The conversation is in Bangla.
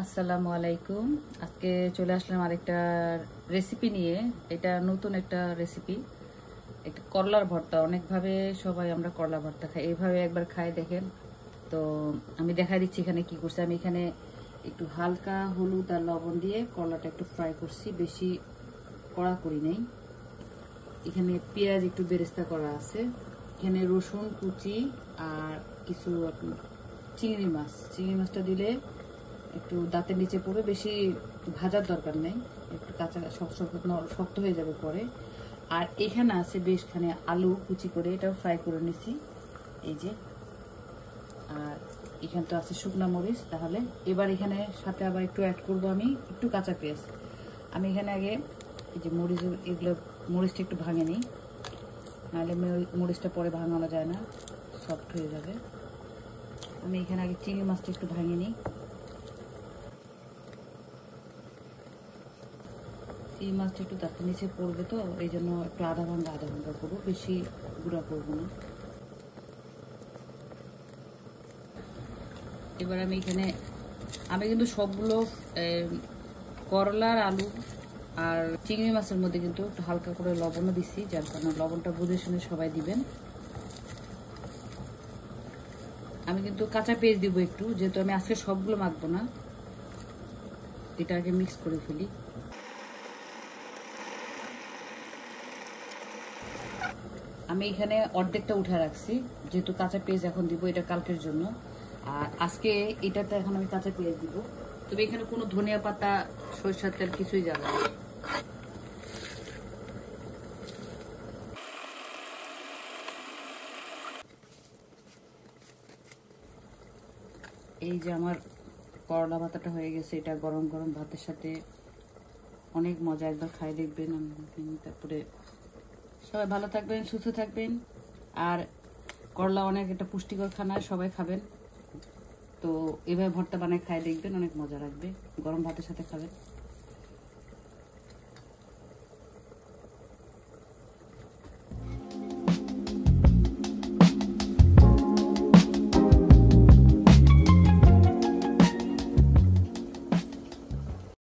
আসসালামু আলাইকুম। আজকে চলে আসলাম আরেকটা রেসিপি নিয়ে। এটা নতুন একটা রেসিপি, একটা করলার ভর্তা। অনেকভাবে সবাই আমরা করলা ভর্তা খাই, এইভাবে একবার খাই দেখেন। তো আমি দেখাই দিচ্ছি এখানে কি করছি। আমি এখানে একটু হালকা হলুদ আর লবণ দিয়ে করলাটা একটু ফ্রাই করছি, বেশি কড়া করি নাই। এখানে পেঁয়াজ একটু বেরেস্তা করা আছে, এখানে রসুন কুচি আর কিছু চিংড়ি মাছটা দিলে একটু দাঁতের নিচে পড়ে, বেশি ভাজার দরকার নেই, একটু কাঁচা শক্ত হয়ে যাবে পরে। আর এখানে আছে বেশখানে আলু কুচি করে, এটাও ফ্রাই করে নিছি এই যে। আর এখানে তো আছে শুকনা মরিচ। তাহলে এবার এখানে সাথে আবার একটু অ্যাড করবো আমি একটু কাঁচা পেঁয়াজ। আমি এখানে আগে এই যে মরিচটা একটু ভাঙে নিই, নাহলে মরিচটা পরে ভাঙানো যায় না, সফট হয়ে যাবে। আমি এখানে আগে চিংড়ি মাছটা একটু ভাঙে নিই। এই মাছটা একটু দাঁতের নিচে পড়বে, তো এই জন্য একটু আধা ঘন্টা করবো, বেশি গুঁড়া করবো না। এবার আমি কিন্তু সবগুলো করলার আলু আর চিংড়ি মাছের মধ্যে কিন্তু একটু হালকা করে লবণও দিচ্ছি, যার কারণে লবণটা বুঝে শুনে সবাই দিবেন। আমি কিন্তু কাঁচা পেঁয়াজ দিব একটু, যেহেতু আমি আজকে সবগুলো মাখবো না, এটা আগে মিক্স করে ফেলি। আমি এখানে অর্ধেকটা উঠে রাখছি, যেহেতু কাঁচা পেঁয়াজ এখন দিব, এটা কালকের জন্য। আর আজকে এটাতে এখন আমি কাঁচা পেঁয়াজ দিব, তবে এখানে কোনো ধনিয়া পাতা সরিষার তেল কিছুই যাবে না। এই যে আমার করলা ভাতাটা হয়ে গেছে, এটা গরম গরম ভাতের সাথে অনেক মজা, একবার খাই দেখবেন। তারপরে সবাই ভালো থাকবেন, সুস্থ থাকবেন। আর করলা অনেক একটা পুষ্টিকর খানা, সবাই খাবেন। তো এভাবে ভর্তা বানায় খাই দেখবেন, অনেক মজা লাগবে, গরম ভাতের সাথে খাবেন।